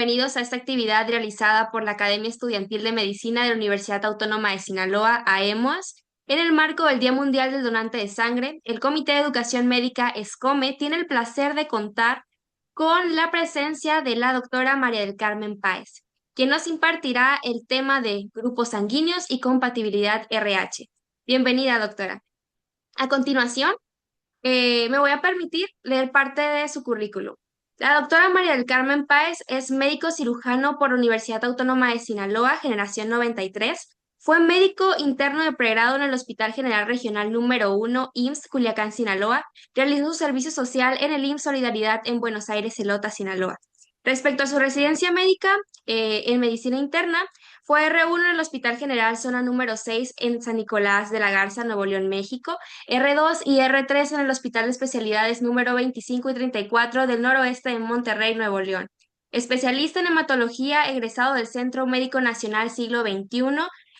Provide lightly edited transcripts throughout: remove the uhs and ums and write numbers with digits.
Bienvenidos a esta actividad realizada por la Academia Estudiantil de Medicina de la Universidad Autónoma de Sinaloa, AEMUAS. En el marco del Día Mundial del Donante de Sangre, el Comité de Educación Médica ESCOME tiene el placer de contar con la presencia de la doctora María del Carmen Páez, quien nos impartirá el tema de grupos sanguíneos y compatibilidad RH. Bienvenida, doctora. A continuación, me voy a permitir leer parte de su currículum. La doctora María del Carmen Páez es médico cirujano por la Universidad Autónoma de Sinaloa, generación 93. Fue médico interno de pregrado en el Hospital General Regional número 1, IMSS, Culiacán, Sinaloa. Realizó su servicio social en el IMSS Solidaridad en Buenos Aires, Elota, Sinaloa. Respecto a su residencia médica en medicina interna, fue R1 en el Hospital General Zona número 6 en San Nicolás de la Garza, Nuevo León, México. R2 y R3 en el Hospital de Especialidades número 25 y 34 del Noroeste en Monterrey, Nuevo León. Especialista en hematología, egresado del Centro Médico Nacional Siglo XXI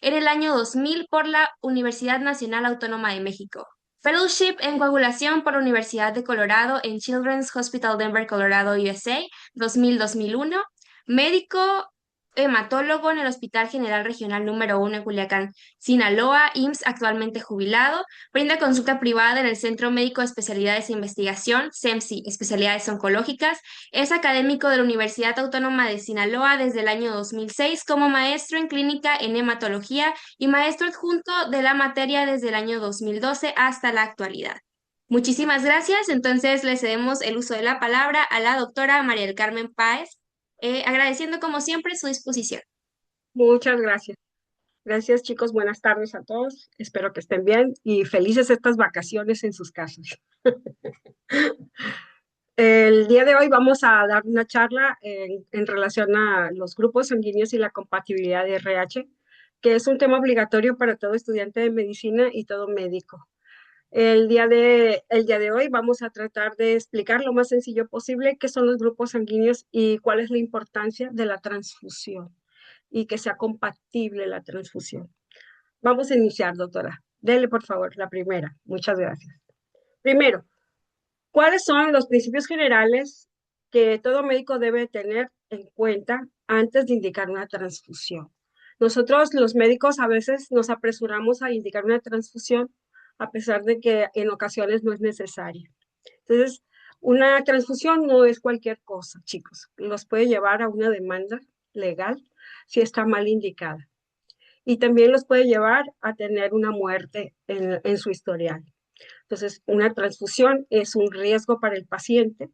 en el año 2000 por la Universidad Nacional Autónoma de México. Fellowship en coagulación por la Universidad de Colorado en Children's Hospital Denver, Colorado, USA, 2000-2001. Médico hematólogo en el Hospital General Regional número 1 en Culiacán, Sinaloa, IMSS, actualmente jubilado. Brinda consulta privada en el Centro Médico de Especialidades e Investigación, CEMSI, Especialidades Oncológicas. Es académico de la Universidad Autónoma de Sinaloa desde el año 2006 como maestro en clínica en hematología y maestro adjunto de la materia desde el año 2012 hasta la actualidad. Muchísimas gracias. Entonces le cedemos el uso de la palabra a la doctora María del Carmen Páez, agradeciendo como siempre su disposición. Muchas gracias. Gracias, chicos. Buenas tardes a todos. Espero que estén bien y felices estas vacaciones en sus casas. El día de hoy vamos a dar una charla en relación a los grupos sanguíneos y la compatibilidad de RH, que es un tema obligatorio para todo estudiante de medicina y todo médico. El día de hoy vamos a tratar de explicar lo más sencillo posible qué son los grupos sanguíneos y cuál es la importancia de la transfusión y que sea compatible la transfusión. Vamos a iniciar, doctora. Dele, por favor, la primera. Muchas gracias. Primero, ¿cuáles son los principios generales que todo médico debe tener en cuenta antes de indicar una transfusión? Nosotros, los médicos, a veces nos apresuramos a indicar una transfusión a pesar de que en ocasiones no es necesaria. Entonces, una transfusión no es cualquier cosa, chicos. Los puede llevar a una demanda legal si está mal indicada y también los puede llevar a tener una muerte en su historial. Entonces, una transfusión es un riesgo para el paciente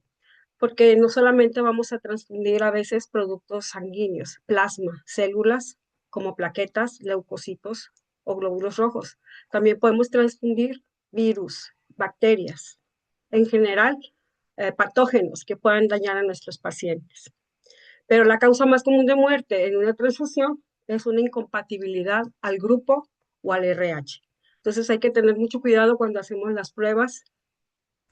porque no solamente vamos a transfundir a veces productos sanguíneos, plasma, células como plaquetas, leucocitos o glóbulos rojos. También podemos transfundir virus, bacterias, en general, patógenos que puedan dañar a nuestros pacientes. Pero la causa más común de muerte en una transfusión es una incompatibilidad al grupo o al RH. Entonces hay que tener mucho cuidado cuando hacemos las pruebas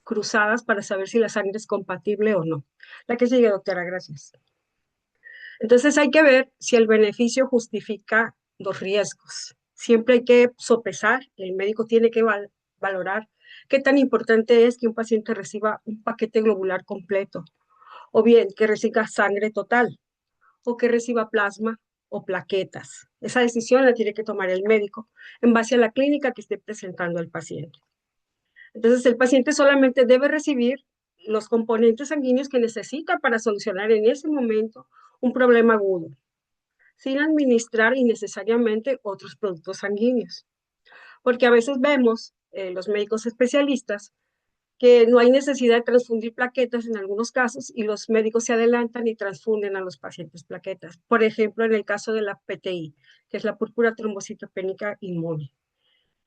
cruzadas para saber si la sangre es compatible o no. La que sigue, doctora, gracias. Entonces hay que ver si el beneficio justifica los riesgos. Siempre hay que sopesar, el médico tiene que valorar qué tan importante es que un paciente reciba un paquete globular completo o bien que reciba sangre total o que reciba plasma o plaquetas. Esa decisión la tiene que tomar el médico en base a la clínica que esté presentando el paciente. Entonces, el paciente solamente debe recibir los componentes sanguíneos que necesita para solucionar en ese momento un problema agudo, sin administrar innecesariamente otros productos sanguíneos. Porque a veces vemos los médicos especialistas que no hay necesidad de transfundir plaquetas en algunos casos y los médicos se adelantan y transfunden a los pacientes plaquetas. Por ejemplo, en el caso de la PTI, que es la púrpura trombocitopénica inmune.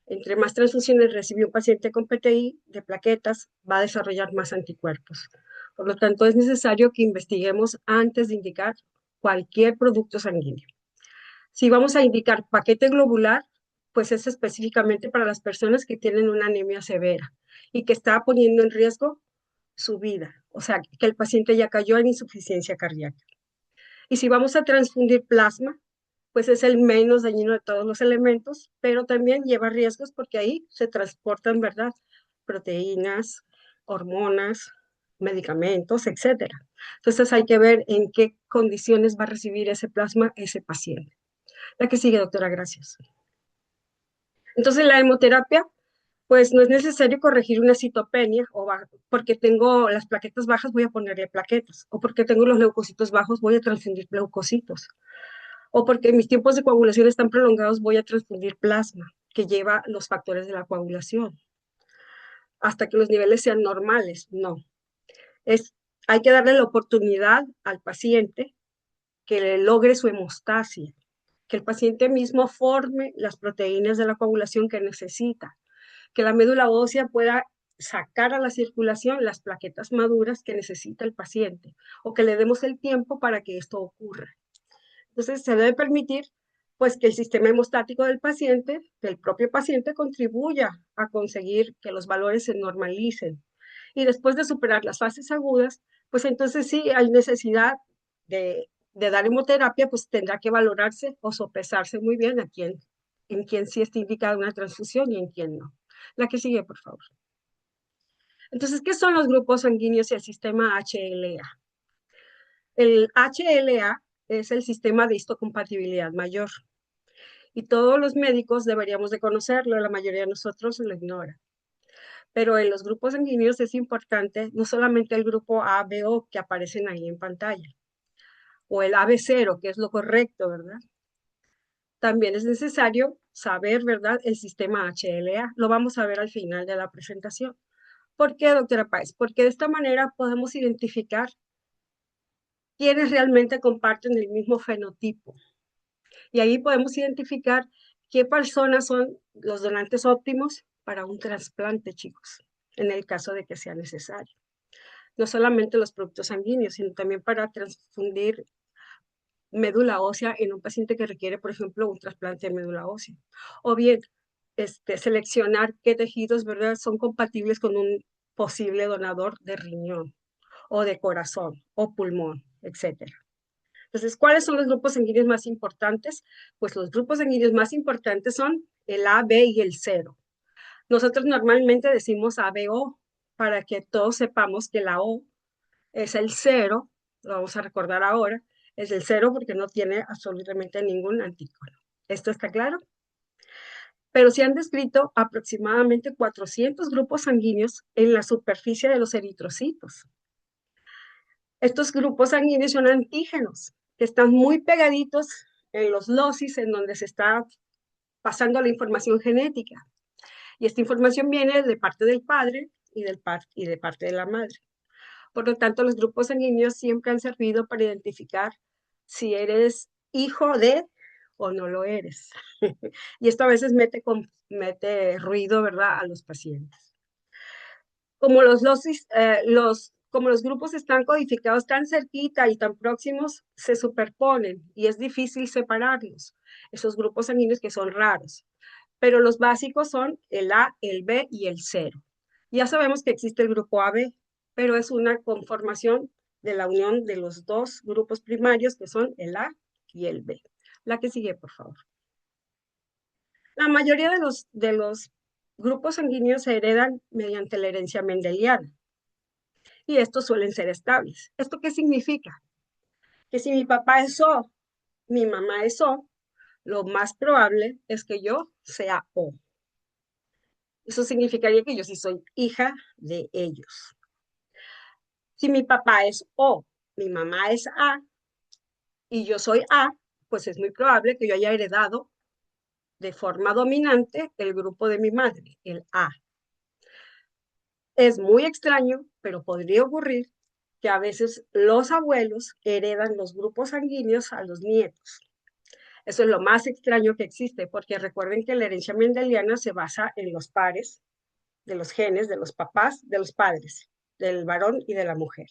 Entre más transfusiones recibe un paciente con PTI de plaquetas, va a desarrollar más anticuerpos. Por lo tanto, es necesario que investiguemos antes de indicar cualquier producto sanguíneo. Si vamos a indicar paquete globular, pues es específicamente para las personas que tienen una anemia severa y que está poniendo en riesgo su vida, o sea, que el paciente ya cayó en insuficiencia cardíaca. Y si vamos a transfundir plasma, pues es el menos dañino de todos los elementos, pero también lleva riesgos porque ahí se transportan, ¿verdad? Proteínas, hormonas, medicamentos, etcétera. Entonces hay que ver en qué condiciones va a recibir ese plasma ese paciente. La que sigue, doctora, gracias. Entonces la hemoterapia, pues no es necesario corregir una citopenia porque tengo las plaquetas bajas, voy a ponerle plaquetas, o porque tengo los leucocitos bajos, voy a transfundir leucocitos, o porque mis tiempos de coagulación están prolongados, voy a transfundir plasma, que lleva los factores de la coagulación, hasta que los niveles sean normales. No, es, hay que darle la oportunidad al paciente que logre su hemostasia, que el paciente mismo forme las proteínas de la coagulación que necesita, que la médula ósea pueda sacar a la circulación las plaquetas maduras que necesita el paciente, o que le demos el tiempo para que esto ocurra. Entonces, se debe permitir pues que el sistema hemostático del paciente, del propio paciente, contribuya a conseguir que los valores se normalicen. Y después de superar las fases agudas, pues entonces sí hay necesidad de dar hemoterapia, pues tendrá que valorarse o sopesarse muy bien en quién sí está indicada una transfusión y en quién no. La que sigue, por favor. Entonces, ¿qué son los grupos sanguíneos y el sistema HLA? El HLA es el sistema de histocompatibilidad mayor y todos los médicos deberíamos de conocerlo, la mayoría de nosotros lo ignora. Pero en los grupos sanguíneos es importante no solamente el grupo A, B, O que aparecen ahí en pantalla, o el AB0, que es lo correcto, ¿verdad? También es necesario saber, ¿verdad?, el sistema HLA. Lo vamos a ver al final de la presentación. ¿Por qué, doctora Páez? Porque de esta manera podemos identificar quiénes realmente comparten el mismo fenotipo. Y ahí podemos identificar qué personas son los donantes óptimos para un trasplante, chicos, en el caso de que sea necesario. No solamente los productos sanguíneos, sino también para transfundir médula ósea en un paciente que requiere, por ejemplo, un trasplante de médula ósea. O bien, seleccionar qué tejidos, ¿verdad?, son compatibles con un posible donador de riñón o de corazón o pulmón, etcétera. Entonces, ¿cuáles son los grupos sanguíneos más importantes? Pues los grupos sanguíneos más importantes son el A, B y el 0. Nosotros normalmente decimos ABO para que todos sepamos que la O es el 0, lo vamos a recordar ahora, es el 0 porque no tiene absolutamente ningún antígeno. ¿Esto está claro? Pero se han descrito aproximadamente 400 grupos sanguíneos en la superficie de los eritrocitos. Estos grupos sanguíneos son antígenos, que están muy pegaditos en los locis, en donde se está pasando la información genética. Y esta información viene de parte del padre y de parte de la madre. Por lo tanto, los grupos sanguíneos siempre han servido para identificar si eres hijo de o no lo eres. Y esto a veces mete ruido, ¿verdad?, a los pacientes. Como como los grupos están codificados tan cerquita y tan próximos, se superponen y es difícil separarlos, esos grupos sanguíneos que son raros. Pero los básicos son el A, el B y el 0. Ya sabemos que existe el grupo AB, pero es una conformación de la unión de los dos grupos primarios que son el A y el B. La que sigue, por favor. La mayoría de los grupos sanguíneos se heredan mediante la herencia mendeliana y estos suelen ser estables. ¿Esto qué significa? Que si mi papá es O, mi mamá es O, lo más probable es que yo sea O. Eso significaría que yo sí soy hija de ellos. Si mi papá es O, mi mamá es A y yo soy A, pues es muy probable que yo haya heredado de forma dominante el grupo de mi madre, el A. Es muy extraño, pero podría ocurrir que a veces los abuelos heredan los grupos sanguíneos a los nietos. Eso es lo más extraño que existe, porque recuerden que la herencia mendeliana se basa en los pares de los genes de los papás, de los padres, del varón y de la mujer.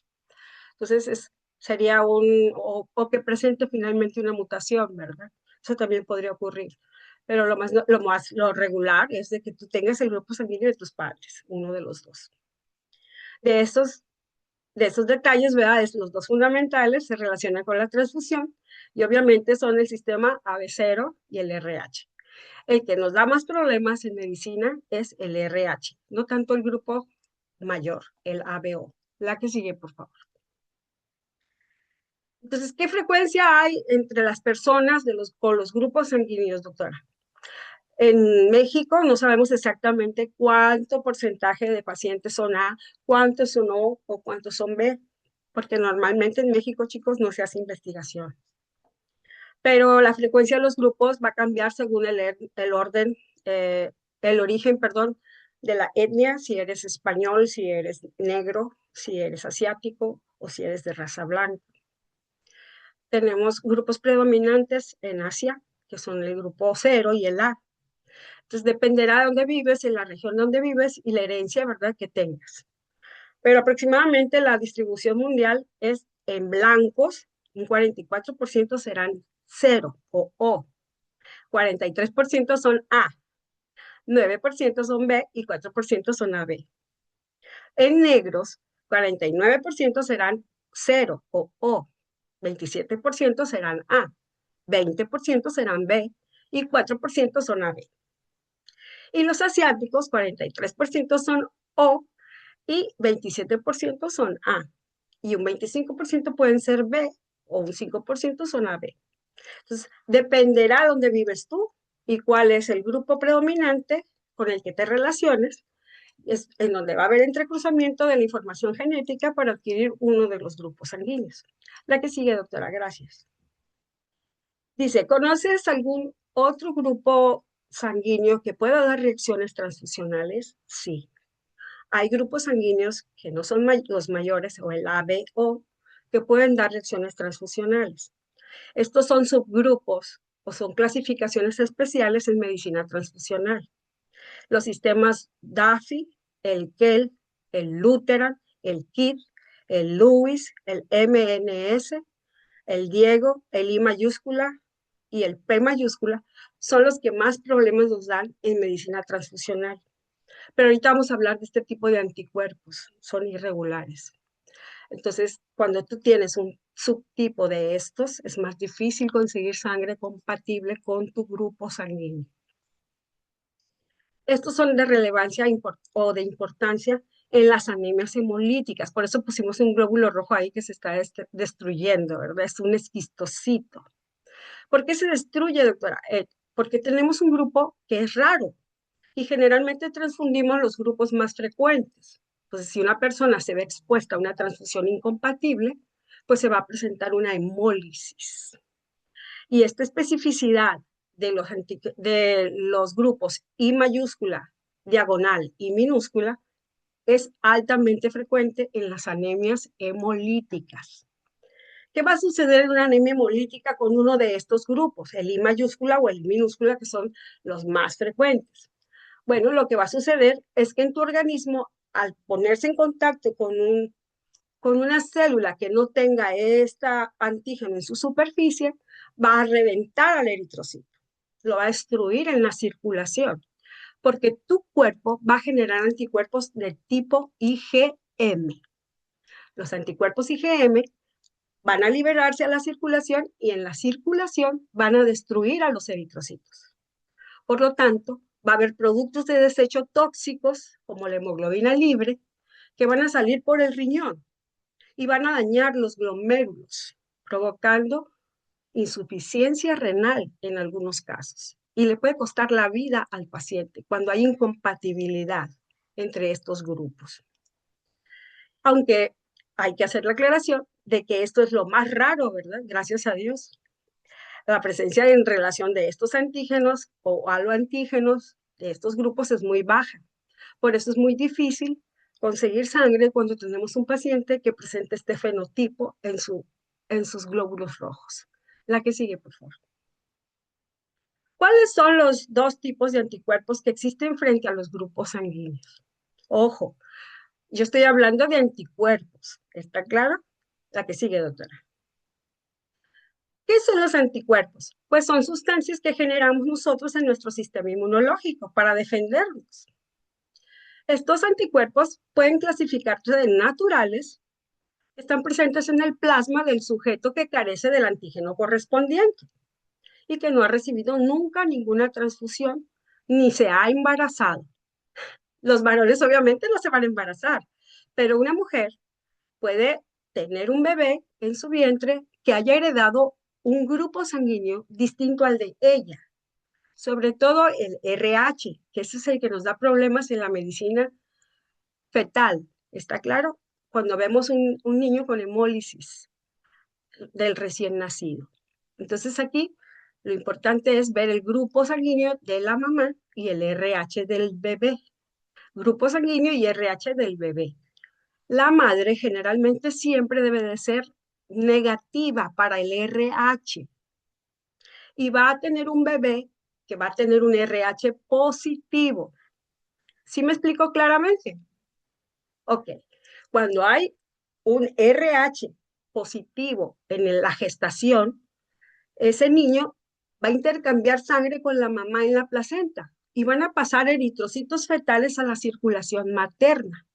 Entonces, sería o que presente finalmente una mutación, ¿verdad? Eso también podría ocurrir. Pero lo regular es de que tú tengas el grupo sanguíneo de tus padres, uno de los dos. De esos, de esos detalles, ¿verdad? Los dos fundamentales se relacionan con la transfusión y obviamente son el sistema AB0 y el RH. El que nos da más problemas en medicina es el RH, no tanto el grupo mayor, el ABO. La que sigue, por favor. Entonces, ¿qué frecuencia hay entre las personas con los grupos sanguíneos, doctora? En México no sabemos exactamente cuánto porcentaje de pacientes son A, cuántos son O o cuántos son B, porque normalmente en México, chicos, no se hace investigación. Pero la frecuencia de los grupos va a cambiar según el orden, el origen, perdón, de la etnia, si eres español, si eres negro, si eres asiático o si eres de raza blanca. Tenemos grupos predominantes en Asia, que son el grupo 0 y el A. Entonces dependerá de dónde vives, en la región donde vives y la herencia, ¿verdad?, que tengas. Pero aproximadamente la distribución mundial es en blancos, un 44% serán 0 o O, 43% son A, 9% son B y 4% son AB. En negros, 49% serán 0 o O, 27% serán A, 20% serán B y 4% son AB. Y los asiáticos, 43% son O y 27% son A. Y un 25% pueden ser B o un 5% son AB. Entonces, dependerá dónde vives tú y cuál es el grupo predominante con el que te relaciones, es en donde va a haber entrecruzamiento de la información genética para adquirir uno de los grupos sanguíneos. La que sigue, doctora, gracias. Dice, ¿conoces algún otro grupo sanguíneo que pueda dar reacciones transfusionales? Sí. Hay grupos sanguíneos que no son los mayores o el ABO que pueden dar reacciones transfusionales. Estos son subgrupos o son clasificaciones especiales en medicina transfusional. Los sistemas DAFI, el KEL, el Lutheran, el KID, el Lewis, el MNS, el Diego, el I mayúscula y el P mayúscula son los que más problemas nos dan en medicina transfusional. Pero ahorita vamos a hablar de este tipo de anticuerpos, son irregulares. Entonces, cuando tú tienes un subtipo de estos, es más difícil conseguir sangre compatible con tu grupo sanguíneo. Estos son de relevancia o de importancia en las anemias hemolíticas. Por eso pusimos un glóbulo rojo ahí que se está destruyendo, ¿verdad? Es un esquistocito. ¿Por qué se destruye, doctora? Porque tenemos un grupo que es raro y generalmente transfundimos los grupos más frecuentes. Entonces, si una persona se ve expuesta a una transfusión incompatible, pues se va a presentar una hemólisis. Y esta especificidad de los grupos I mayúscula, diagonal y minúscula es altamente frecuente en las anemias hemolíticas. ¿Qué va a suceder en una anemia hemolítica con uno de estos grupos, el I mayúscula o el I minúscula, que son los más frecuentes? Bueno, lo que va a suceder es que en tu organismo, al ponerse en contacto con una célula que no tenga este antígeno en su superficie, va a reventar al eritrocito, lo va a destruir en la circulación, porque tu cuerpo va a generar anticuerpos de tipo IgM. Los anticuerpos IgM van a liberarse a la circulación y en la circulación van a destruir a los eritrocitos. Por lo tanto, va a haber productos de desecho tóxicos, como la hemoglobina libre, que van a salir por el riñón y van a dañar los glomérulos, provocando insuficiencia renal en algunos casos. Y le puede costar la vida al paciente cuando hay incompatibilidad entre estos grupos. Aunque hay que hacer la aclaración de que esto es lo más raro, ¿verdad? Gracias a Dios. La presencia en relación de estos antígenos o haloantígenos de estos grupos es muy baja. Por eso es muy difícil conseguir sangre cuando tenemos un paciente que presente este fenotipo en sus glóbulos rojos. La que sigue, por favor. ¿Cuáles son los dos tipos de anticuerpos que existen frente a los grupos sanguíneos? Ojo, yo estoy hablando de anticuerpos. ¿Está claro? La que sigue, doctora. ¿Qué son los anticuerpos? Pues son sustancias que generamos nosotros en nuestro sistema inmunológico para defendernos. Estos anticuerpos pueden clasificarse de naturales, están presentes en el plasma del sujeto que carece del antígeno correspondiente y que no ha recibido nunca ninguna transfusión ni se ha embarazado. Los varones obviamente no se van a embarazar, pero una mujer puede tener un bebé en su vientre que haya heredado un grupo sanguíneo distinto al de ella, sobre todo el RH, que ese es el que nos da problemas en la medicina fetal, ¿está claro? Cuando vemos un niño con hemólisis del recién nacido. Entonces aquí lo importante es ver el grupo sanguíneo de la mamá y el RH del bebé. Grupo sanguíneo y RH del bebé. La madre generalmente siempre debe de ser negativa para el RH y va a tener un bebé que va a tener un RH positivo. ¿Sí me explico claramente? Ok. Cuando hay un RH positivo en la gestación, ese niño va a intercambiar sangre con la mamá en la placenta y van a pasar eritrocitos fetales a la circulación materna.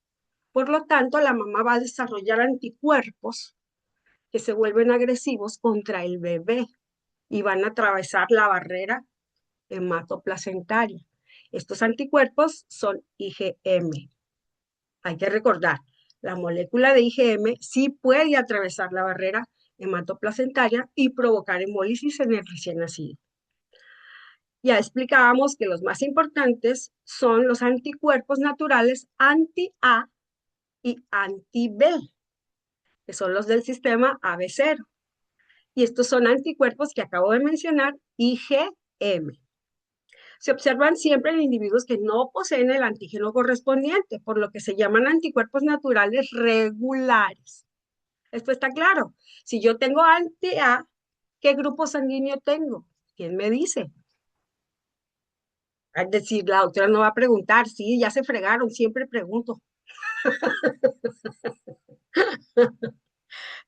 Por lo tanto, la mamá va a desarrollar anticuerpos que se vuelven agresivos contra el bebé y van a atravesar la barrera hematoplacentaria. Estos anticuerpos son IgM. Hay que recordar, la molécula de IgM sí puede atravesar la barrera hematoplacentaria y provocar hemólisis en el recién nacido. Ya explicábamos que los más importantes son los anticuerpos naturales anti-A y anti-B, que son los del sistema AB0. Y estos son anticuerpos que acabo de mencionar, IgM. Se observan siempre en individuos que no poseen el antígeno correspondiente, por lo que se llaman anticuerpos naturales regulares. Esto está claro. Si yo tengo anti-A, ¿qué grupo sanguíneo tengo? ¿Quién me dice? Es decir, la doctora no va a preguntar, sí, ya se fregaron, siempre pregunto.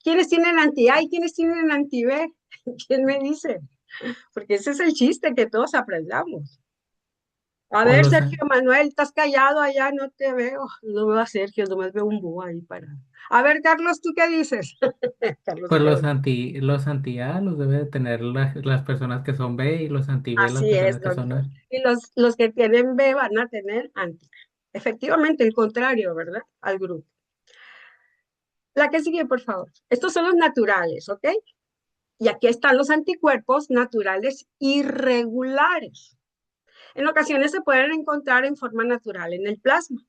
¿Quiénes tienen anti-A y quiénes tienen anti-B? ¿Quién me dice? Porque ese es el chiste, que todos aprendamos. A O ver, los, Sergio Manuel, estás callado allá, no te veo. No veo a Sergio, nomás veo un búho ahí para. A ver, Carlos, ¿tú qué dices? Carlos se pues quedó. los anti A los debe de tener las personas que son B y los anti B las Así es, personas que son doctor. A. Y los que tienen B van a tener anti. Efectivamente, el contrario, ¿verdad? Al grupo. La que sigue, por favor. Estos son los naturales, ¿ok? Y aquí están los anticuerpos naturales irregulares. En ocasiones se pueden encontrar en forma natural en el plasma.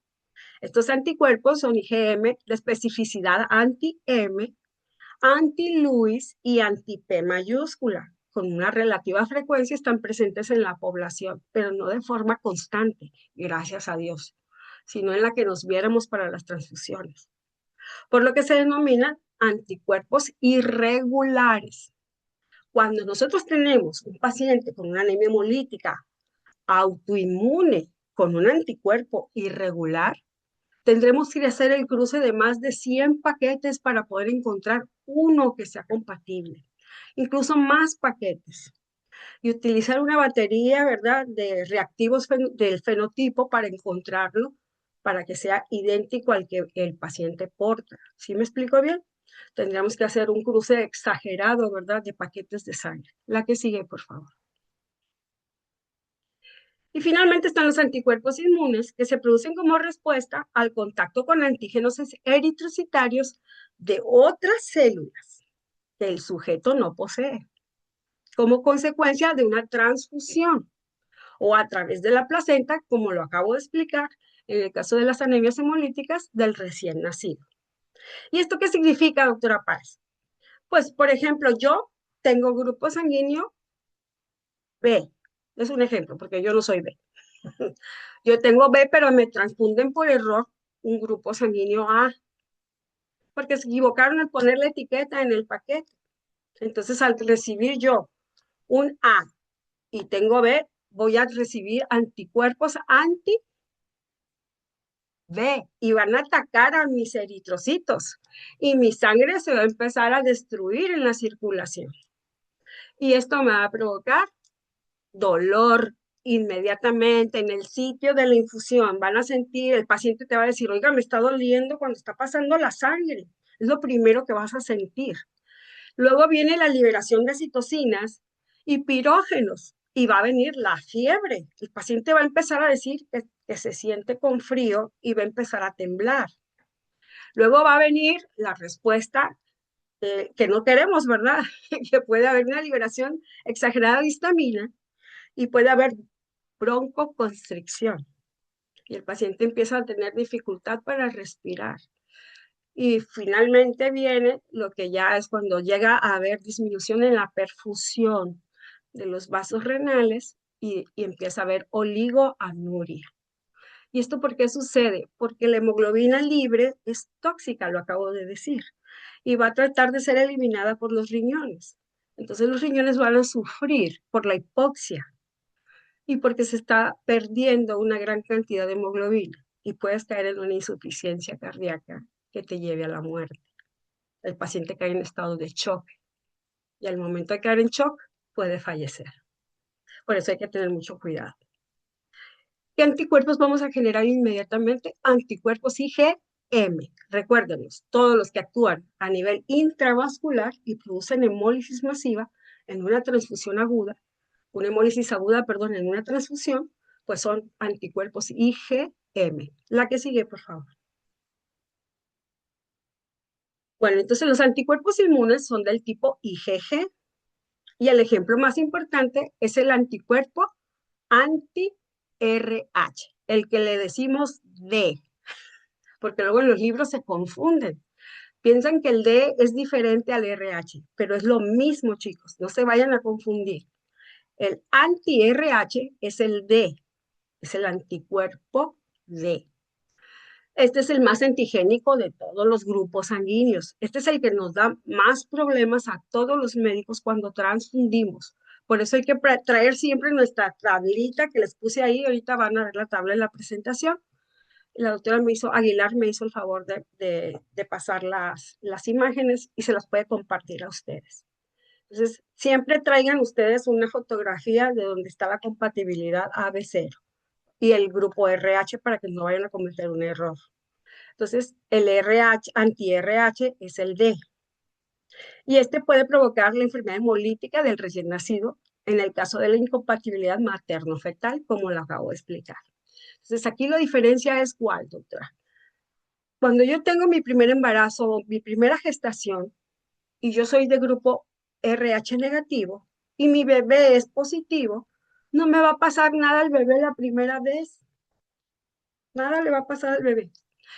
Estos anticuerpos son IgM de especificidad anti-M, anti-Lewis y anti-P mayúscula. Con una relativa frecuencia están presentes en la población, pero no de forma constante, gracias a Dios, sino en la que nos viéramos para las transfusiones. Por lo que se denominan anticuerpos irregulares. Cuando nosotros tenemos un paciente con una anemia hemolítica autoinmune con un anticuerpo irregular, tendremos que hacer el cruce de más de 100 paquetes para poder encontrar uno que sea compatible, incluso más paquetes. Y utilizar una batería, ¿verdad?, de reactivos del fenotipo para encontrarlo, para que sea idéntico al que el paciente porta. ¿Sí me explico bien? Tendríamos que hacer un cruce exagerado, ¿verdad?, de paquetes de sangre. La que sigue, por favor. Y finalmente están los anticuerpos inmunes que se producen como respuesta al contacto con antígenos eritrocitarios de otras células que el sujeto no posee, como consecuencia de una transfusión o a través de la placenta, como lo acabo de explicar en el caso de las anemias hemolíticas del recién nacido. ¿Y esto qué significa, doctora Paz? Pues, por ejemplo, yo tengo grupo sanguíneo B. Es un ejemplo, porque yo no soy B. Yo tengo B, pero me transfunden por error un grupo sanguíneo A, porque se equivocaron al poner la etiqueta en el paquete. Entonces, al recibir yo un A y tengo B, voy a recibir anticuerpos anti-B y van a atacar a mis eritrocitos y mi sangre se va a empezar a destruir en la circulación. Y esto me va a provocar dolor inmediatamente en el sitio de la infusión. Van a sentir, el paciente te va a decir, oiga, me está doliendo cuando está pasando la sangre. Es lo primero que vas a sentir. Luego viene la liberación de citocinas y pirógenos y va a venir la fiebre. El paciente va a empezar a decir que se siente con frío y va a empezar a temblar. Luego va a venir la respuesta que no queremos, ¿verdad? Que puede haber una liberación exagerada de histamina y puede haber broncoconstricción. Y el paciente empieza a tener dificultad para respirar. Y finalmente viene lo que ya es cuando llega a haber disminución en la perfusión de los vasos renales y empieza a haber oligoanuria. ¿Y esto por qué sucede? Porque la hemoglobina libre es tóxica, lo acabo de decir, y va a tratar de ser eliminada por los riñones. Entonces los riñones van a sufrir por la hipoxia y porque se está perdiendo una gran cantidad de hemoglobina y puedes caer en una insuficiencia cardíaca que te lleve a la muerte. El paciente cae en estado de shock y al momento de caer en shock puede fallecer. Por eso hay que tener mucho cuidado. ¿Qué anticuerpos vamos a generar inmediatamente? Anticuerpos IgM. Recuérdenos, todos los que actúan a nivel intravascular y producen hemólisis masiva en una transfusión aguda, una hemólisis aguda, perdón, en una transfusión, pues son anticuerpos IgM. La que sigue, por favor. Bueno, entonces los anticuerpos inmunes son del tipo IgG y el ejemplo más importante es el anticuerpo anti-RH, el que le decimos D, porque luego en los libros se confunden. Piensan que el D es diferente al RH, pero es lo mismo, chicos, no se vayan a confundir. El anti-RH es el D, es el anticuerpo D. Este es el más antigénico de todos los grupos sanguíneos. Este es el que nos da más problemas a todos los médicos cuando transfundimos. Por eso hay que traer siempre nuestra tablita que les puse ahí. Ahorita van a ver la tabla en la presentación. La doctora Aguilar me hizo el favor de pasar las imágenes y se las puede compartir a ustedes. Entonces, siempre traigan ustedes una fotografía de donde está la compatibilidad AB0 y el grupo RH para que no vayan a cometer un error. Entonces, el RH, anti-RH es el D. Y este puede provocar la enfermedad hemolítica del recién nacido en el caso de la incompatibilidad materno-fetal, como lo acabo de explicar. Entonces, aquí la diferencia es ¿cuál, doctora? Cuando yo tengo mi primer embarazo, mi primera gestación, y yo soy de grupo RH negativo, y mi bebé es positivo, no me va a pasar nada al bebé la primera vez. Nada le va a pasar al bebé.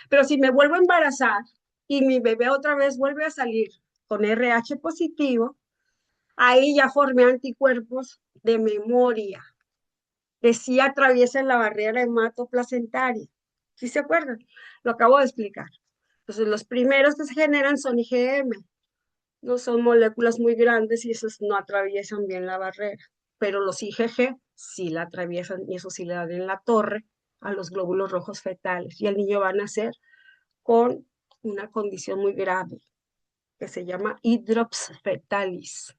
Pero si me vuelvo a embarazar y mi bebé otra vez vuelve a salir con RH positivo, ahí ya formé anticuerpos de memoria, que sí atraviesan la barrera hematoplacentaria. ¿Sí se acuerdan? Lo acabo de explicar. Entonces, los primeros que se generan son IgM. No son moléculas muy grandes y esos no atraviesan bien la barrera. Pero los IgG sí la atraviesan y eso sí le dan en la torre a los glóbulos rojos fetales. Y el niño va a nacer con una condición muy grave que se llama hidrops fetalis.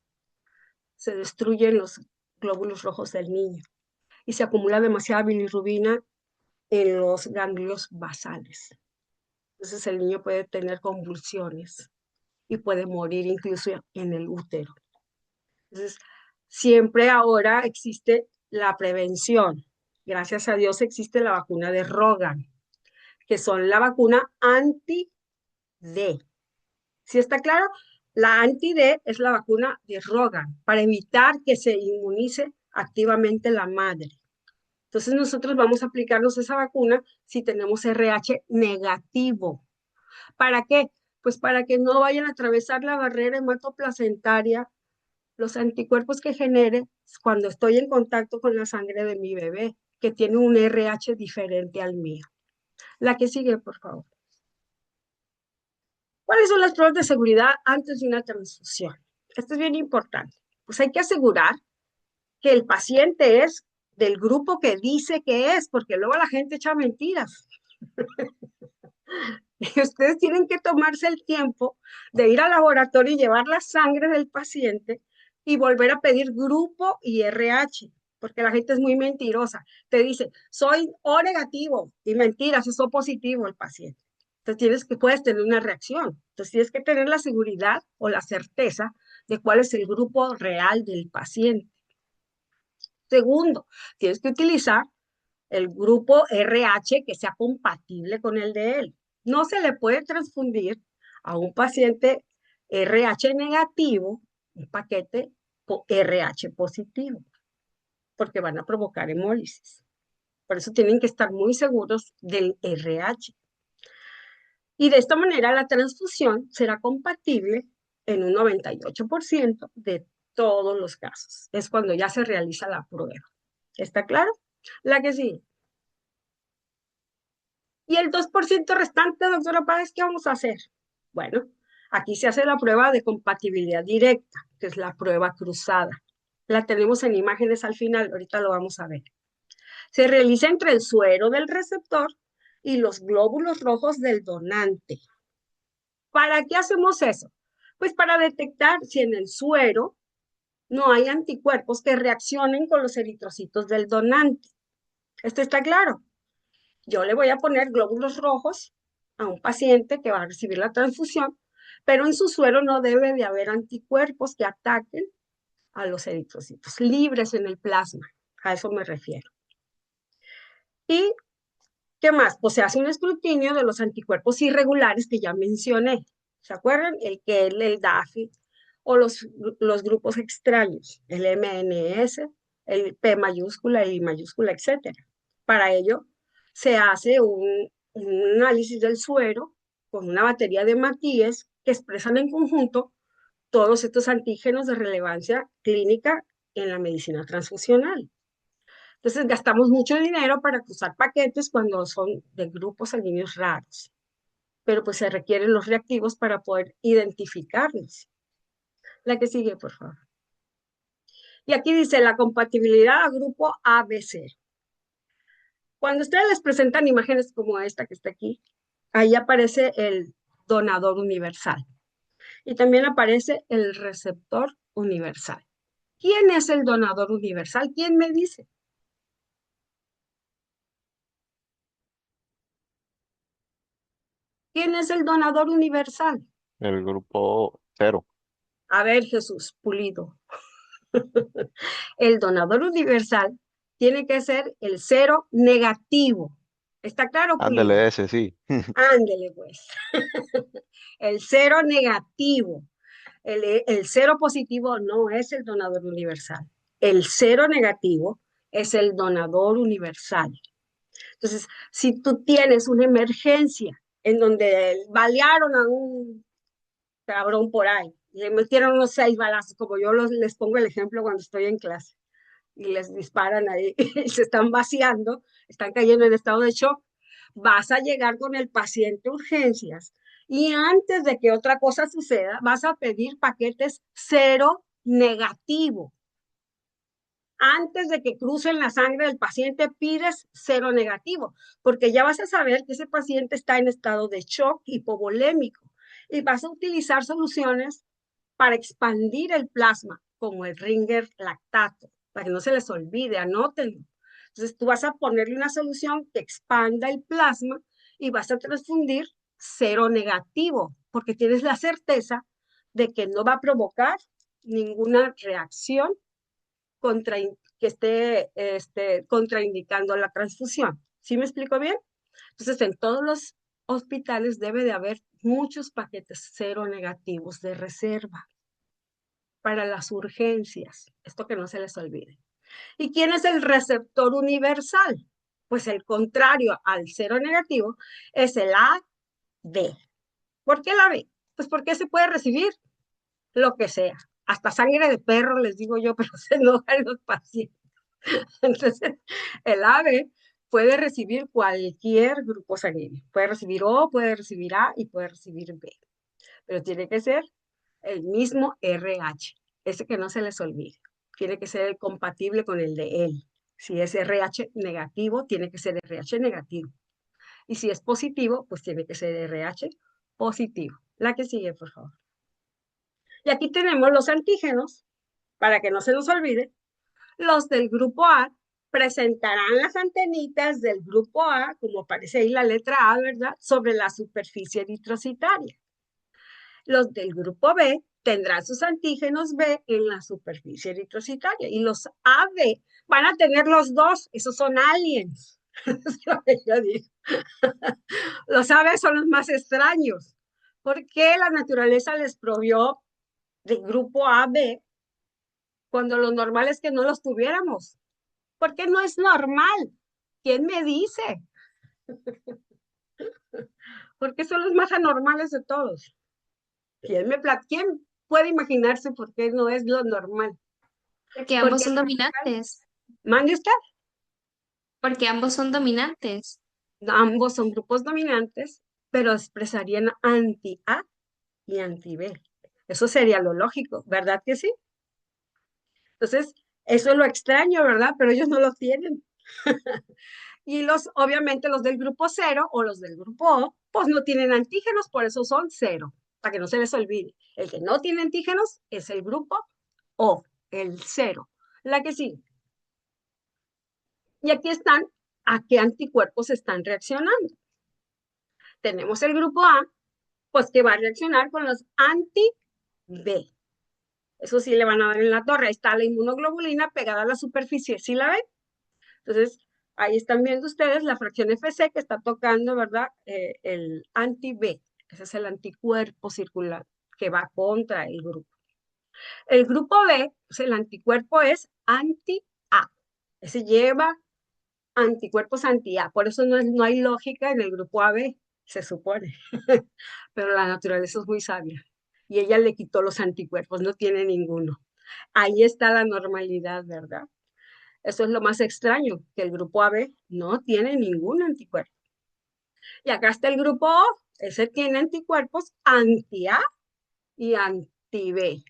Se destruyen los glóbulos rojos del niño y se acumula demasiada bilirrubina en los ganglios basales. Entonces el niño puede tener convulsiones y puede morir incluso en el útero. Entonces, siempre ahora existe la prevención. Gracias a Dios existe la vacuna de Rogan, que son la vacuna anti-D. ¿Sí está claro? La anti-D es la vacuna de Rogan para evitar que se inmunice activamente la madre. Entonces nosotros vamos a aplicarnos esa vacuna si tenemos RH negativo. ¿Para qué? Pues para que no vayan a atravesar la barrera hematoplacentaria los anticuerpos que genere cuando estoy en contacto con la sangre de mi bebé, que tiene un RH diferente al mío. La que sigue, por favor. ¿Cuáles son las pruebas de seguridad antes de una transfusión? Esto es bien importante. Pues hay que asegurar que el paciente es del grupo que dice que es, porque luego la gente echa mentiras. Y ustedes tienen que tomarse el tiempo de ir al laboratorio y llevar la sangre del paciente y volver a pedir grupo y RH, porque la gente es muy mentirosa. Te dice, soy O negativo, y mentiras, es O positivo el paciente. Entonces puedes tener una reacción. Entonces tienes que tener la seguridad o la certeza de cuál es el grupo real del paciente. Segundo, tienes que utilizar el grupo RH que sea compatible con el de él. No se le puede transfundir a un paciente RH negativo un paquete RH positivo, porque van a provocar hemólisis. Por eso tienen que estar muy seguros del RH. Y de esta manera la transfusión será compatible en un 98% de todos los casos. Es cuando ya se realiza la prueba. ¿Está claro? La que sigue. Y el 2% restante, doctora Páez, ¿qué vamos a hacer? Bueno, aquí se hace la prueba de compatibilidad directa, que es la prueba cruzada. La tenemos en imágenes al final, ahorita lo vamos a ver. Se realiza entre el suero del receptor y los glóbulos rojos del donante. ¿Para qué hacemos eso? Pues para detectar si en el suero no hay anticuerpos que reaccionen con los eritrocitos del donante. ¿Esto está claro? Yo le voy a poner glóbulos rojos a un paciente que va a recibir la transfusión, pero en su suero no debe de haber anticuerpos que ataquen a los eritrocitos libres en el plasma. A eso me refiero. ¿Y qué más? Pues se hace un escrutinio de los anticuerpos irregulares que ya mencioné. ¿Se acuerdan? El KEL, el DAFI o los grupos extraños, el MNS, el P mayúscula, el I mayúscula, etc. Para ello se hace un análisis del suero con una batería de Matías que expresan en conjunto todos estos antígenos de relevancia clínica en la medicina transfusional. Entonces gastamos mucho dinero para cruzar paquetes cuando son de grupos sanguíneos raros, pero pues se requieren los reactivos para poder identificarlos. La que sigue, por favor. Y aquí dice la compatibilidad a grupo ABC. Cuando ustedes les presentan imágenes como esta que está aquí, ahí aparece el donador universal y también aparece el receptor universal. ¿Quién es el donador universal? ¿Quién me dice? ¿Quién es el donador universal? El grupo 0. A ver, Jesús Pulido. El donador universal tiene que ser el cero negativo. ¿Está claro, Pulido? Ándale, ese sí. Ándele, pues. El cero negativo. El cero positivo no es el donador universal. El cero negativo es el donador universal. Entonces, si tú tienes una emergencia en donde balearon a un cabrón por ahí, le metieron unos 6 balazos, como yo les pongo el ejemplo cuando estoy en clase, y les disparan ahí, y se están vaciando, están cayendo en estado de shock, vas a llegar con el paciente a urgencias y antes de que otra cosa suceda, vas a pedir paquetes cero negativo. Antes de que crucen la sangre del paciente, pides cero negativo, porque ya vas a saber que ese paciente está en estado de shock hipovolémico y vas a utilizar soluciones para expandir el plasma, como el Ringer lactato, para que no se les olvide, anótenlo. Entonces tú vas a ponerle una solución que expanda el plasma y vas a transfundir cero negativo, porque tienes la certeza de que no va a provocar ninguna reacción que esté contraindicando la transfusión. ¿Sí me explico bien? Entonces, en todos los hospitales debe de haber muchos paquetes cero negativos de reserva para las urgencias. Esto que no se les olvide. ¿Y quién es el receptor universal? Pues el contrario al cero negativo es el AB. ¿Por qué el AB? Pues porque se puede recibir lo que sea. Hasta sangre de perro, les digo yo, pero se enojan los pacientes. Entonces, el AB puede recibir cualquier grupo sanguíneo. Puede recibir O, puede recibir A y puede recibir B. Pero tiene que ser el mismo RH. Ese que no se les olvide. Tiene que ser compatible con el de él. Si es RH negativo, tiene que ser RH negativo. Y si es positivo, pues tiene que ser RH positivo. La que sigue, por favor. Y aquí tenemos los antígenos, para que no se nos olvide. Los del grupo A presentarán las antenitas del grupo A, como aparece ahí la letra A, ¿verdad?, sobre la superficie eritrocitaria. Los del grupo B tendrán sus antígenos B en la superficie eritrocitaria y los AB van a tener los dos, esos son aliens. Es lo que yo digo. Los AB son los más extraños. ¿Por qué la naturaleza les provió del grupo AB cuando lo normal es que no los tuviéramos? ¿Por qué no es normal? ¿Quién me dice? ¿Por qué son los más anormales de todos? ¿Quién puede imaginarse por qué no es lo normal? Porque ambos Porque son dominantes. mande usted, Porque ambos son dominantes. ambos son grupos dominantes, pero expresarían anti-A y anti-B. Eso sería lo lógico, ¿verdad que sí? Entonces, eso es lo extraño, ¿verdad? Pero ellos no lo tienen. Y obviamente los del grupo 0 o los del grupo O, pues no tienen antígenos, por eso son 0, para que no se les olvide. El que no tiene antígenos es el grupo O, el 0. La que sí. Y aquí están a qué anticuerpos están reaccionando. Tenemos el grupo A, pues que va a reaccionar con los anti-B. Eso sí le van a dar en la torre. Ahí está la inmunoglobulina pegada a la superficie. ¿Sí la ven? Entonces, ahí están viendo ustedes la fracción FC que está tocando, ¿verdad? El anti-B. Ese es el anticuerpo circular que va contra el grupo. El grupo B, pues el anticuerpo es anti-A. Ese lleva anticuerpos anti-A. Por eso no hay lógica en el grupo AB, se supone. Pero la naturaleza es muy sabia. Y ella le quitó los anticuerpos, no tiene ninguno. Ahí está la normalidad, ¿verdad? Eso es lo más extraño, que el grupo AB no tiene ningún anticuerpo. Y acá está el grupo O, ese tiene anticuerpos anti-A y anti-B.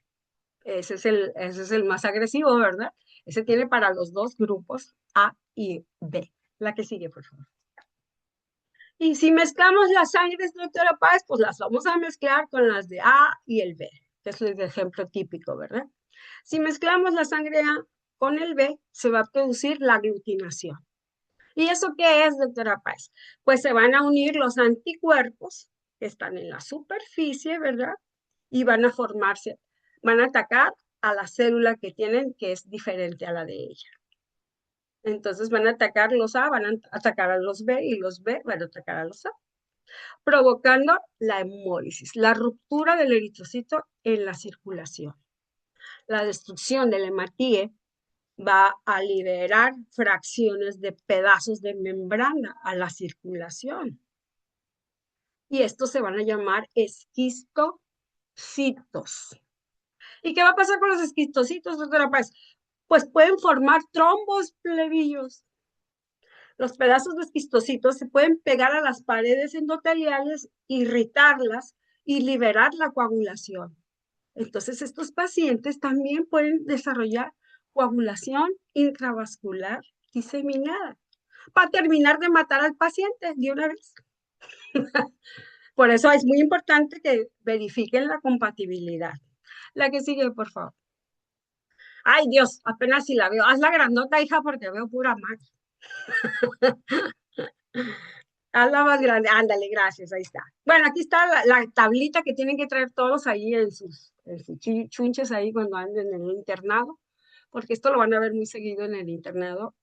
Ese es el más agresivo, ¿verdad? Ese tiene para los dos grupos A y B. La que sigue, por favor. Y si mezclamos las sangres, doctora Paz, pues las vamos a mezclar con las de A y el B, que es el ejemplo típico, ¿verdad? Si mezclamos la sangre A con el B, se va a producir la aglutinación. ¿Y eso qué es, doctora Paz? Pues se van a unir los anticuerpos que están en la superficie, ¿verdad? Y van a formarse, van a atacar a la célula que tienen, que es diferente a la de ella. Entonces van a atacar los A, van a atacar a los B y los B van a atacar a los A, provocando la hemólisis, la ruptura del eritrocito en la circulación. La destrucción del hematíe va a liberar fracciones de pedazos de membrana a la circulación. Y estos se van a llamar esquistocitos. ¿Y qué va a pasar con los esquistocitos, doctora Paz? Pues pueden formar trombos, plebillos. Los pedazos de esquistocitos se pueden pegar a las paredes endoteliales, irritarlas y liberar la coagulación. Entonces, estos pacientes también pueden desarrollar coagulación intravascular diseminada para terminar de matar al paciente de una vez. Por eso es muy importante que verifiquen la compatibilidad. La que sigue, por favor. Ay, Dios, apenas si la veo. Haz la grandota, hija, porque veo pura Max. Hazla más grande. Ándale, gracias, ahí está. Bueno, aquí está la tablita que tienen que traer todos ahí en sus chunches ahí cuando anden en el internado, porque esto lo van a ver muy seguido en el internado,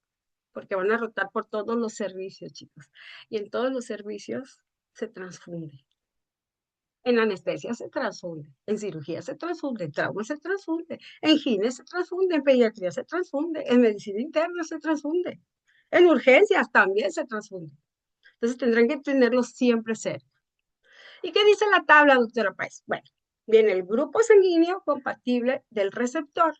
porque van a rotar por todos los servicios, chicos. Y en todos los servicios se transfunde. En anestesia se transfunde, en cirugía se transfunde, en trauma se transfunde, en gine se transfunde, en pediatría se transfunde, en medicina interna se transfunde, en urgencias también se transfunde. Entonces tendrán que tenerlos siempre cerca. ¿Y qué dice la tabla, doctora Páez? Bueno, viene el grupo sanguíneo compatible del receptor.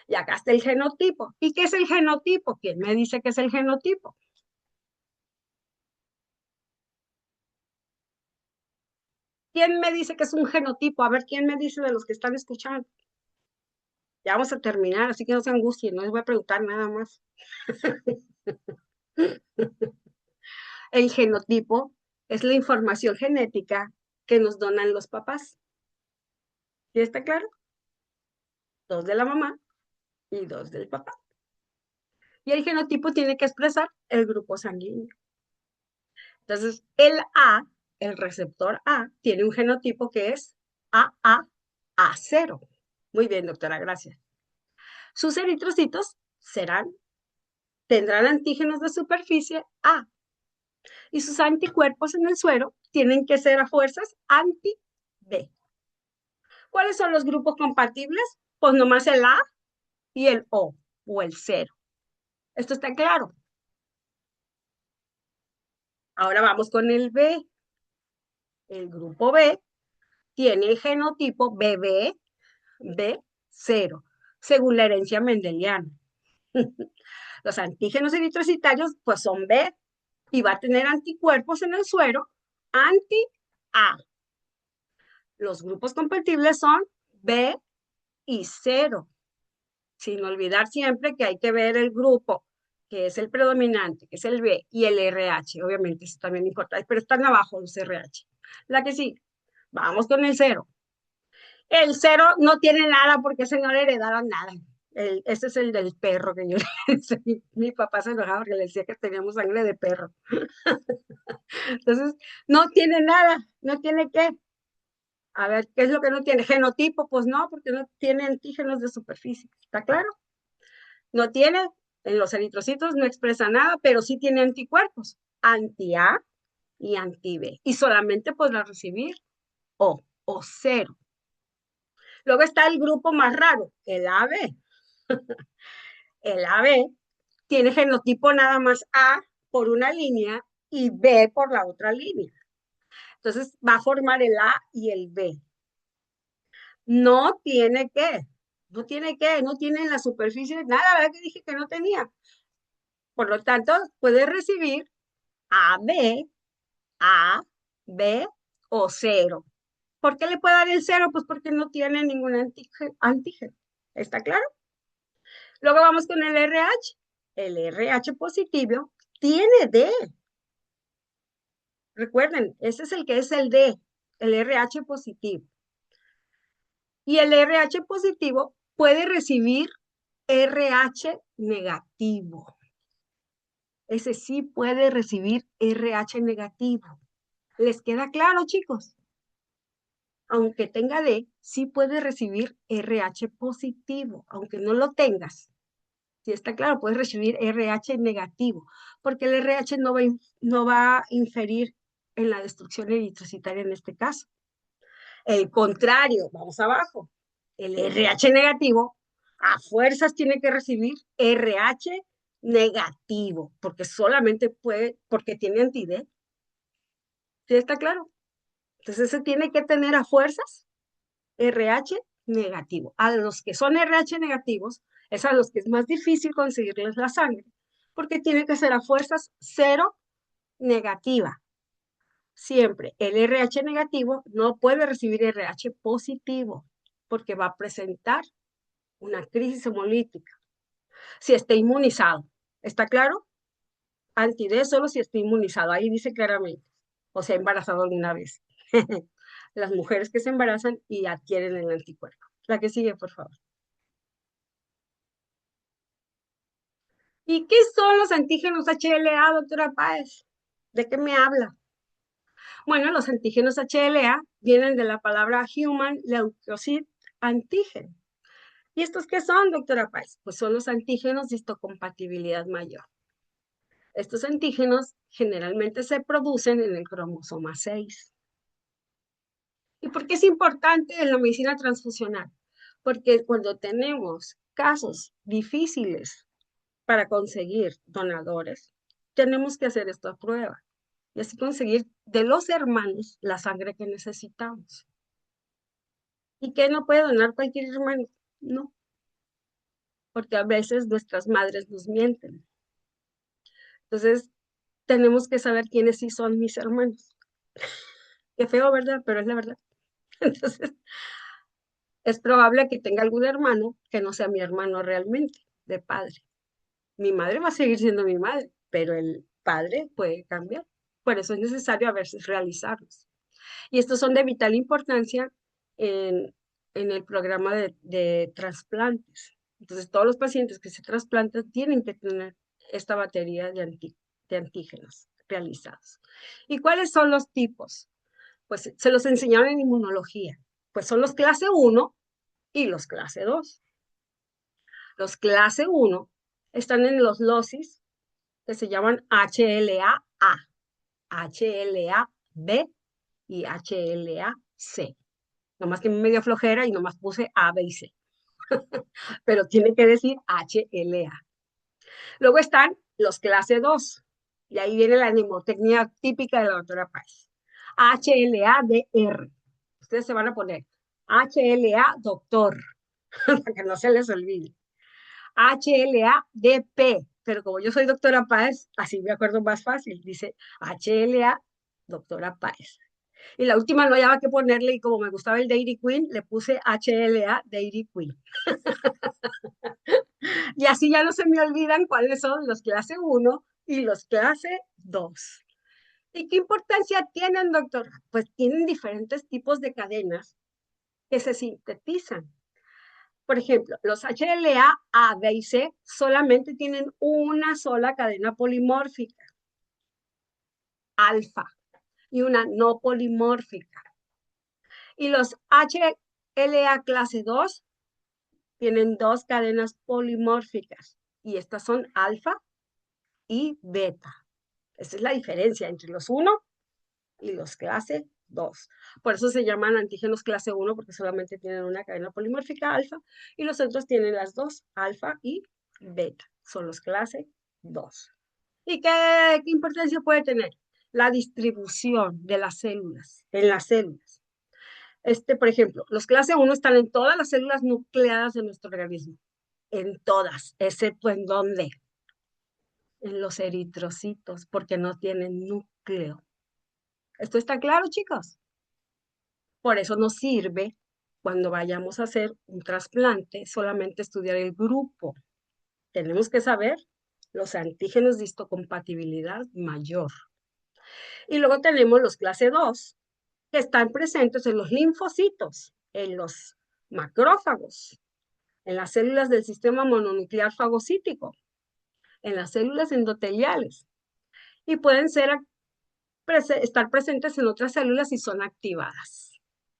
Y acá está el genotipo. ¿Y qué es el genotipo? ¿Quién me dice qué es el genotipo? ¿Quién me dice que es un genotipo? A ver, ¿quién me dice de los que están escuchando? Ya vamos a terminar, así que no se angustien, no les voy a preguntar nada más. El genotipo es la información genética que nos donan los papás. ¿Sí está claro? 2 de la mamá y 2 del papá. Y el genotipo tiene que expresar el grupo sanguíneo. Entonces, el A, el receptor A, tiene un genotipo que es AA0. Muy bien, doctora, gracias. Sus eritrocitos serán tendrán antígenos de superficie A. Y sus anticuerpos en el suero tienen que ser a fuerzas anti-B. ¿Cuáles son los grupos compatibles? Pues nomás el A y el O, o el 0. ¿Esto está claro? Ahora vamos con el B. El grupo B tiene el genotipo BB, B0, según la herencia mendeliana. Los antígenos eritrocitarios, pues son B, y va a tener anticuerpos en el suero anti-A. Los grupos compatibles son B y 0. Sin olvidar siempre que hay que ver el grupo, que es el predominante, que es el B, y el RH. Obviamente, eso también importa, pero están abajo los RH. La que sí, vamos con el 0. El 0 no tiene nada porque ese no le heredaron nada. Ese es el del perro que yo le decía. Mi papá se enojaba porque le decía que teníamos sangre de perro. Entonces, no tiene nada, no tiene qué. A ver, ¿qué es lo que no tiene? Genotipo, pues no, porque no tiene antígenos de superficie. ¿Está claro? No tiene, en los eritrocitos no expresa nada, pero sí tiene anticuerpos, anti-A y anti-B. Y solamente podrá recibir O 0. Luego está el grupo más raro, el AB. El AB tiene genotipo nada más A por una línea y B por la otra línea. Entonces va a formar el A y el B. No tiene no tiene en la superficie nada, ¿verdad que dije que no tenía? Por lo tanto, puede recibir AB, A, B o 0. ¿Por qué le puede dar el 0? Pues porque no tiene ningún antígeno. ¿Está claro? Luego vamos con el RH. El RH positivo tiene D. Recuerden, ese es el que es el D, el RH positivo. Y el RH positivo puede recibir RH negativo. Ese sí puede recibir RH negativo. ¿Les queda claro, chicos? Aunque tenga D, sí puede recibir RH positivo, aunque no lo tengas. Si está claro, puedes recibir RH negativo, porque el RH no va a inferir en la destrucción eritrocitaria en este caso. El contrario, vamos abajo. El RH negativo a fuerzas tiene que recibir RH negativo, porque solamente puede, porque tiene anti-D. ¿Sí está claro? Entonces ese tiene que tener a fuerzas RH negativo. A los que son RH negativos, es a los que es más difícil conseguirles la sangre, porque tiene que ser a fuerzas 0 negativa. Siempre el RH negativo no puede recibir RH positivo, porque va a presentar una crisis hemolítica. Si está inmunizado, ¿está claro? Anti-D solo si está inmunizado, ahí dice claramente, o se ha embarazado alguna vez. Las mujeres que se embarazan y adquieren el anticuerpo. La que sigue, por favor. ¿Y qué son los antígenos HLA, doctora Páez? ¿De qué me habla? Bueno, los antígenos HLA vienen de la palabra Human Leukocyte Antigen. ¿Y estos qué son, doctora Páez? Pues son los antígenos de histocompatibilidad mayor. Estos antígenos generalmente se producen en el cromosoma 6. ¿Y por qué es importante en la medicina transfusional? Porque cuando tenemos casos difíciles para conseguir donadores, tenemos que hacer esta prueba y así conseguir de los hermanos la sangre que necesitamos. ¿Y qué no puede donar cualquier hermano? No, porque a veces nuestras madres nos mienten. Entonces, tenemos que saber quiénes sí son mis hermanos. Qué feo, ¿verdad? Pero es la verdad. Entonces, es probable que tenga algún hermano que no sea mi hermano realmente, de padre. Mi madre va a seguir siendo mi madre, pero el padre puede cambiar. Por eso es necesario a veces realizarlos. Y estos son de vital importancia en el programa de trasplantes. Entonces, todos los pacientes que se trasplantan tienen que tener esta batería de antígenos realizados. ¿Y cuáles son los tipos? Pues se los enseñaron en inmunología. Pues son los clase 1 y los clase 2. Los clase 1 están en los locis que se llaman HLA-A, HLA-B y HLA-C. Nomás que me dio flojera y nomás puse A, B y C. Pero tiene que decir HLA. Luego están los clase 2. Y ahí viene la mnemotecnia típica de la doctora Páez. HLA-DR. Ustedes se van a poner HLA doctor, para que no se les olvide. HLA-DP. Pero como yo soy doctora Páez, así me acuerdo más fácil. Dice HLA doctora Páez. Y la última no había que ponerle, y como me gustaba el Dairy Queen, le puse HLA Dairy Queen. Y así ya no se me olvidan cuáles son los clase 1 y los clase 2. ¿Y qué importancia tienen, doctora? Pues tienen diferentes tipos de cadenas que se sintetizan. Por ejemplo, los HLA, A, B y C solamente tienen una sola cadena polimórfica, alfa, y una no polimórfica. Y los HLA clase 2 tienen dos cadenas polimórficas, y estas son alfa y beta. Esa es la diferencia entre los 1 y los clase 2. Por eso se llaman antígenos clase 1, porque solamente tienen una cadena polimórfica alfa, y los otros tienen las dos, alfa y beta. Son los clase 2. ¿Y qué importancia puede tener? La distribución de las células, en las células. Por ejemplo, los clase 1 están en todas las células nucleadas de nuestro organismo. En todas, excepto en ¿dónde? En los eritrocitos, porque no tienen núcleo. ¿Esto está claro, chicos? Por eso nos sirve cuando vayamos a hacer un trasplante solamente estudiar el grupo. Tenemos que saber los antígenos de histocompatibilidad mayor. Y luego tenemos los clase 2, que están presentes en los linfocitos, en los macrófagos, en las células del sistema mononuclear fagocítico, en las células endoteliales. Y pueden estar presentes en otras células si son activadas.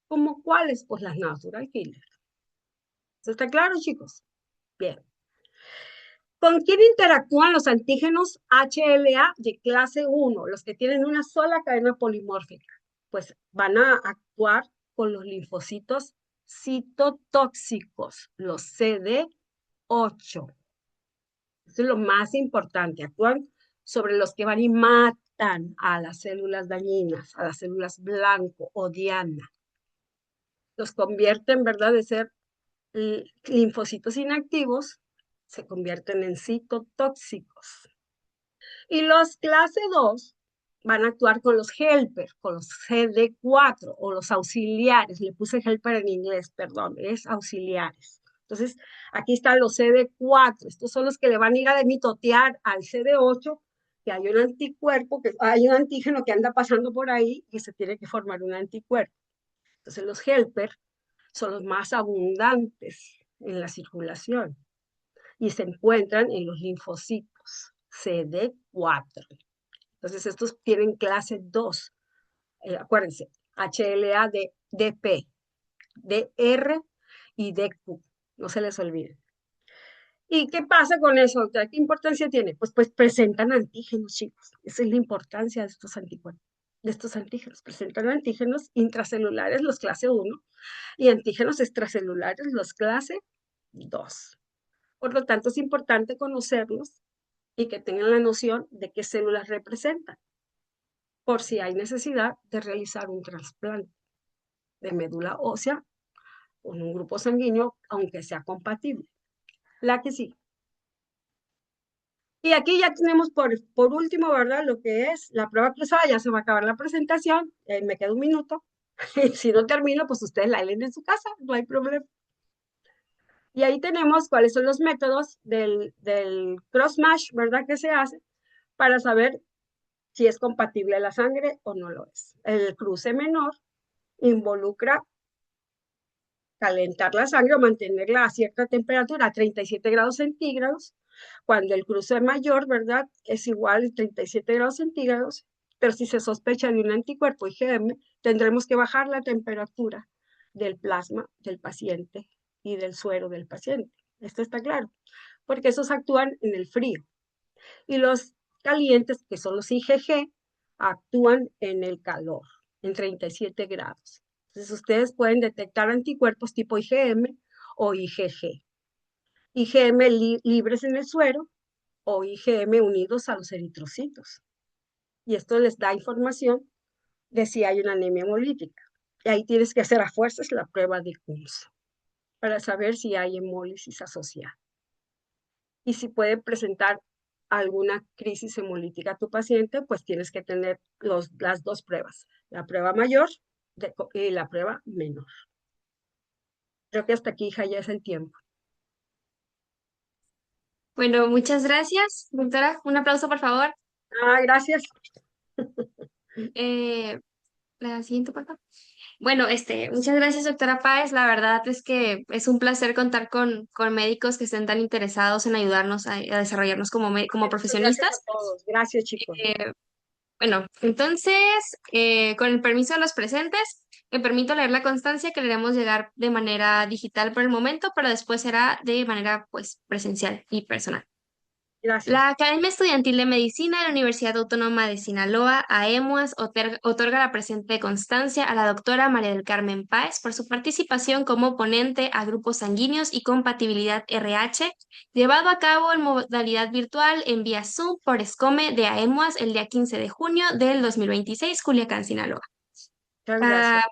¿Cómo cuáles? Pues las natural killer. ¿Eso está claro, chicos? Bien. ¿Con quién interactúan los antígenos HLA de clase 1, los que tienen una sola cadena polimórfica? Pues van a actuar con los linfocitos citotóxicos, los CD8. Eso es lo más importante. Actúan sobre los que van y matan a las células dañinas, a las células blanco o diana. Los convierten, ¿verdad?, de ser linfocitos inactivos, se convierten en citotóxicos. Y los clase 2 van a actuar con los helper, con los CD4 o los auxiliares. Le puse helper en inglés, perdón, es auxiliares. Entonces, aquí están los CD4. Estos son los que le van a ir a mitotear al CD8, que hay un anticuerpo, que hay un antígeno que anda pasando por ahí y se tiene que formar un anticuerpo. Entonces, los helper son los más abundantes en la circulación y se encuentran en los linfocitos CD4. Entonces, estos tienen clase 2. Acuérdense, HLA de DP, DR y DQ. No se les olvide. ¿Y qué pasa con eso? ¿Qué importancia tiene? Pues presentan antígenos, chicos. Esa es la importancia de estos anticuerpos, de estos antígenos. Presentan antígenos intracelulares, los clase 1, y antígenos extracelulares, los clase 2. Por lo tanto, es importante conocerlos y que tengan la noción de qué células representan, por si hay necesidad de realizar un trasplante de médula ósea con un grupo sanguíneo, aunque sea compatible. La que sí. Y aquí ya tenemos por último, ¿verdad?, lo que es la prueba cruzada. Ya se va a acabar la presentación, me queda un minuto. Si no termino, pues ustedes la leen en su casa, no hay problema. Y ahí tenemos cuáles son los métodos del cross-match, ¿verdad?, que se hace para saber si es compatible la sangre o no lo es. El cruce menor involucra calentar la sangre o mantenerla a cierta temperatura, a 37 grados centígrados. Cuando el cruce mayor, ¿verdad?, es igual a 37 grados centígrados, pero si se sospecha de un anticuerpo IgM, tendremos que bajar la temperatura del plasma del paciente y del suero del paciente. ¿Esto está claro? Porque esos actúan en el frío. Y los calientes, que son los IgG, actúan en el calor, en 37 grados. Entonces, ustedes pueden detectar anticuerpos tipo IgM o IgG. IgM libres en el suero o IgM unidos a los eritrocitos. Y esto les da información de si hay una anemia hemolítica. Y ahí tienes que hacer a fuerzas la prueba de Coombs para saber si hay hemólisis asociada. Y si puede presentar alguna crisis hemolítica a tu paciente, pues tienes que tener las dos pruebas, la prueba mayor y la prueba menor. Creo que hasta aquí, hija, ya es el tiempo. Bueno, muchas gracias, doctora. Un aplauso, por favor. Gracias. Eh, la siguiente, por favor. Bueno, muchas gracias, doctora Páez. La verdad es que es un placer contar con médicos que estén tan interesados en ayudarnos a desarrollarnos como Muchas gracias a profesionistas. todos. Gracias, chicos. Bueno, entonces, con el permiso de los presentes, me permito leer la constancia que le haremos llegar de manera digital por el momento, pero después será de manera, pues, presencial y personal. Gracias. La Academia Estudiantil de Medicina de la Universidad Autónoma de Sinaloa, AEMUAS, otorga la presente constancia a la doctora María del Carmen Páez por su participación como ponente a grupos sanguíneos y compatibilidad RH, llevado a cabo en modalidad virtual en vía Zoom por SCOME de AEMUAS el día 15 de junio del 2026, Culiacán, Sinaloa. Muchas Ah, gracias.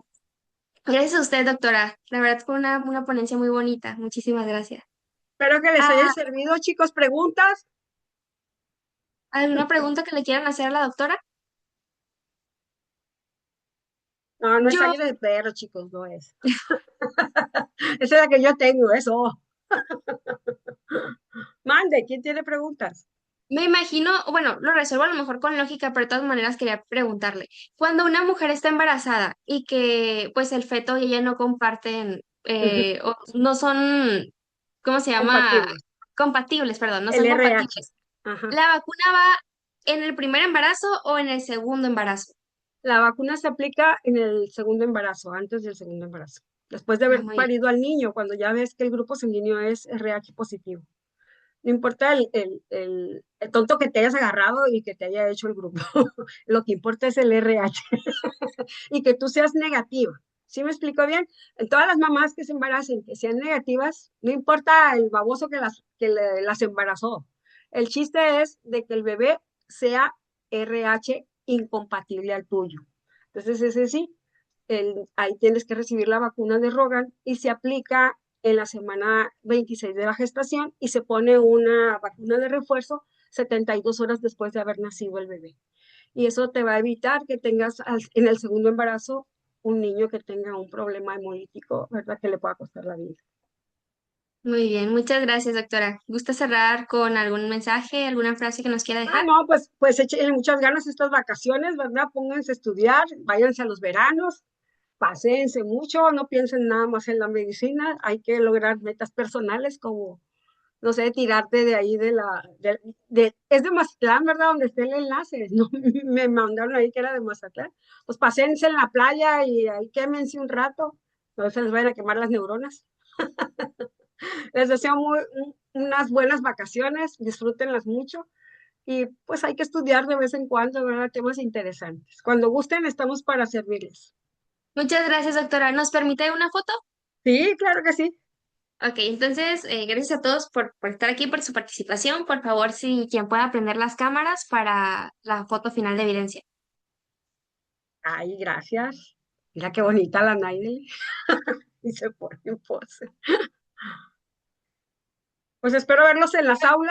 gracias a usted, doctora. La verdad fue una ponencia muy bonita. Muchísimas gracias. Espero que les haya Ah, servido, chicos. ¿Preguntas? ¿alguna pregunta que le quieran hacer a la doctora? No, no es Yo sangre de perro, chicos, no es. Esa es la que yo tengo, eso. Mande, ¿quién tiene preguntas? me imagino, bueno, lo resuelvo a lo mejor con lógica, pero de todas maneras quería preguntarle, cuando una mujer está embarazada y que pues el feto y ella no comparten, o no son, ¿cómo se llama? Compatibles. Compatibles, perdón, no El son RH. compatibles. Ajá. ¿La vacuna va en el primer embarazo o en el segundo embarazo? La vacuna se aplica en el segundo embarazo, antes del segundo embarazo. Después de Ah, haber muy bien. parido al niño, cuando ya ves que el grupo sanguíneo es RH positivo. No importa el tonto que te hayas agarrado y que te haya hecho el grupo. Lo que importa es el RH y que tú seas negativa. ¿Sí me explico bien? En todas las mamás que se embaracen, que sean negativas, no importa el baboso las embarazó. El chiste es de que el bebé sea RH incompatible al tuyo. Entonces, ese sí, ahí tienes que recibir la vacuna de Rogan y se aplica en la semana 26 de la gestación y se pone una vacuna de refuerzo 72 horas después de haber nacido el bebé. Y eso te va a evitar que tengas en el segundo embarazo un niño que tenga un problema hemolítico, ¿verdad? Que le pueda costar la vida. Muy bien, muchas gracias, doctora. ¿Gusta cerrar con algún mensaje, alguna frase que nos quiera dejar? No, pues échenle muchas ganas estas vacaciones, ¿verdad? Pónganse a estudiar, váyanse a los veranos, paséense mucho, no piensen nada más en la medicina, hay que lograr metas personales como, no sé, tirarte de ahí es de Mazatlán, ¿verdad? Donde esté el enlace, ¿no? Me mandaron ahí que era de Mazatlán. Pues paséense en la playa y ahí quémense un rato, no se les vayan a quemar las neuronas. Les deseo unas buenas vacaciones, disfrútenlas mucho y pues hay que estudiar de vez en cuando, ¿verdad? Temas interesantes. Cuando gusten, estamos para servirles. Muchas gracias, doctora. ¿Nos permite una foto? Sí, claro que sí. Ok, entonces, gracias a todos por estar aquí, por su participación. Por favor, si quien pueda prender las cámaras para la foto final de evidencia. Ay, gracias. Mira qué bonita la Naide. Y se pone en pose. Pues espero verlos en las aulas.